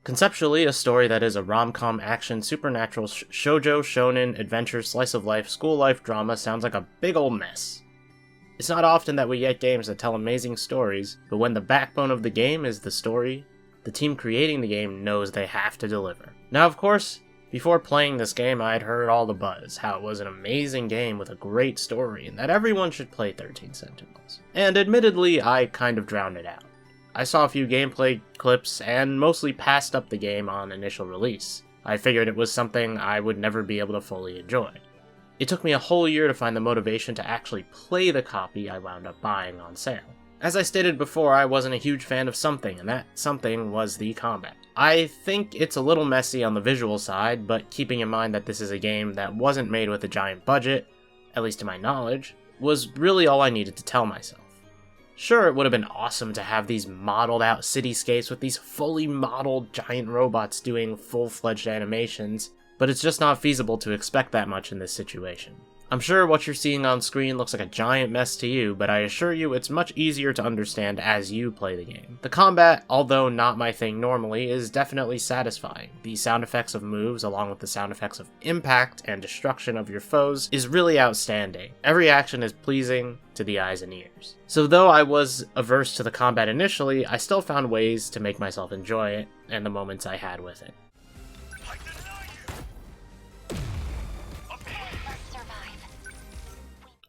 Conceptually, a story that is a rom-com action, supernatural, shoujo, shonen, adventure, slice of life, school life drama sounds like a big old mess. It's not often that we get games that tell amazing stories, but when the backbone of the game is the story, the team creating the game knows they have to deliver. Now, of course, before playing this game, I had heard all the buzz, how it was an amazing game with a great story, and that everyone should play 13 Sentinels. And admittedly, I kind of drowned it out. I saw a few gameplay clips and mostly passed up the game on initial release. I figured it was something I would never be able to fully enjoy. It took me a whole year to find the motivation to actually play the copy I wound up buying on sale. As I stated before, I wasn't a huge fan of something, and that something was the combat. I think it's a little messy on the visual side, but keeping in mind that this is a game that wasn't made with a giant budget, at least to my knowledge, was really all I needed to tell myself. Sure, it would have been awesome to have these modeled out cityscapes with these fully modeled giant robots doing full-fledged animations, but it's just not feasible to expect that much in this situation. I'm sure what you're seeing on screen looks like a giant mess to you, but I assure you it's much easier to understand as you play the game. The combat, although not my thing normally, is definitely satisfying. The sound effects of moves, along with the sound effects of impact and destruction of your foes, is really outstanding. Every action is pleasing to the eyes and ears. So though I was averse to the combat initially, I still found ways to make myself enjoy it, and the moments I had with it.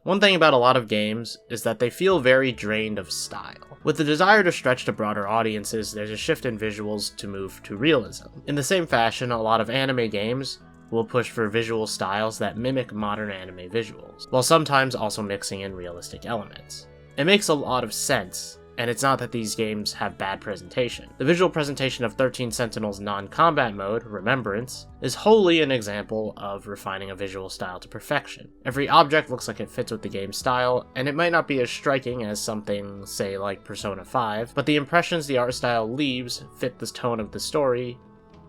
One thing about a lot of games is that they feel very drained of style. With the desire to stretch to broader audiences, there's a shift in visuals to move to realism. In the same fashion, a lot of anime games will push for visual styles that mimic modern anime visuals, while sometimes also mixing in realistic elements. It makes a lot of sense, and it's not that these games have bad presentation. The visual presentation of 13 Sentinels' non-combat mode, Remembrance, is wholly an example of refining a visual style to perfection. Every object looks like it fits with the game's style, and it might not be as striking as something, say, like Persona 5, but the impressions the art style leaves fit the tone of the story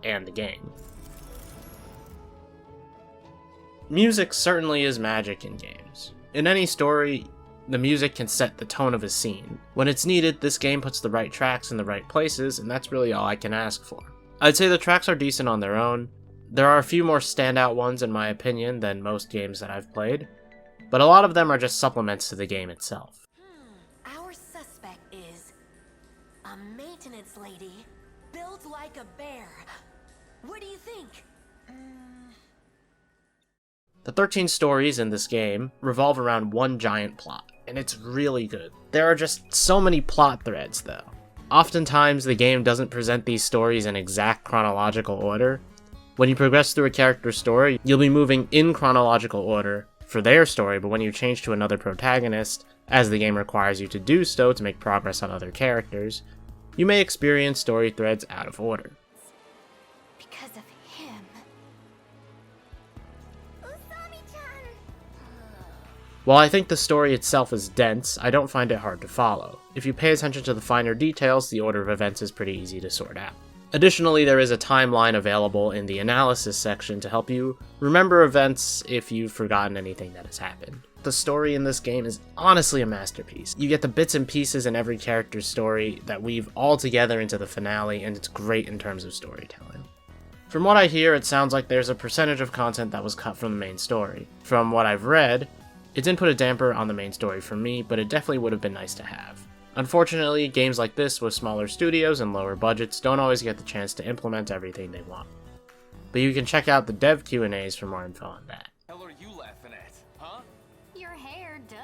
and the game. Music certainly is magic in games. In any story, the music can set the tone of a scene. When it's needed, this game puts the right tracks in the right places, and that's really all I can ask for. I'd say the tracks are decent on their own. There are a few more standout ones in my opinion than most games that I've played, but a lot of them are just supplements to the game itself. Our suspect is a maintenance lady built like a bear. What do you think? The 13 stories in this game revolve around one giant plot, and it's really good. There are just so many plot threads though. Oftentimes the game doesn't present these stories in exact chronological order. When you progress through a character's story, you'll be moving in chronological order for their story, but when you change to another protagonist, as the game requires you to do so to make progress on other characters, you may experience story threads out of order. Because of him. While I think the story itself is dense, I don't find it hard to follow. If you pay attention to the finer details, the order of events is pretty easy to sort out. Additionally, there is a timeline available in the analysis section to help you remember events if you've forgotten anything that has happened. The story in this game is honestly a masterpiece. You get the bits and pieces in every character's story that weave all together into the finale, and it's great in terms of storytelling. From what I hear, it sounds like there's a percentage of content that was cut from the main story. From what I've read, it didn't put a damper on the main story for me, but it definitely would have been nice to have. Unfortunately, games like this with smaller studios and lower budgets don't always get the chance to implement everything they want. But you can check out the dev Q&As for more info on that. What the hell are you laughing at, huh? Your hair, duh.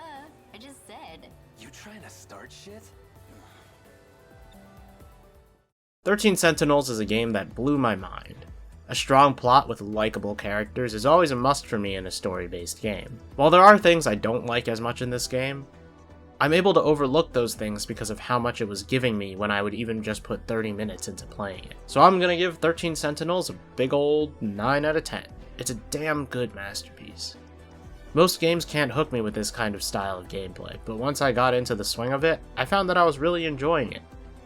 I just said. You trying to start shit? 13 Sentinels is a game that blew my mind. A strong plot with likable characters is always a must for me in a story-based game. While there are things I don't like as much in this game, I'm able to overlook those things because of how much it was giving me when I would even just put 30 minutes into playing it. So I'm gonna give 13 Sentinels a big old 9 out of 10. It's a damn good masterpiece. Most games can't hook me with this kind of style of gameplay, but once I got into the swing of it, I found that I was really enjoying it.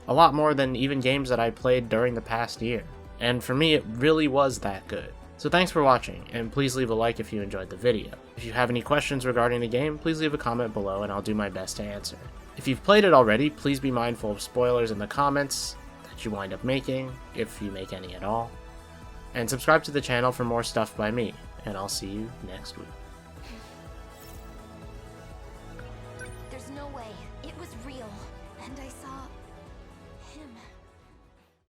A lot more than even games that I played during the past year. And for me, it really was that good. So thanks for watching, and please leave a like if you enjoyed the video. If you have any questions regarding the game, please leave a comment below and I'll do my best to answer. If you've played it already, please be mindful of spoilers in the comments that that you wind up making, if you make any at all. And subscribe to the channel for more stuff by me, and I'll see you next week. There's no way. It was real. And I saw him.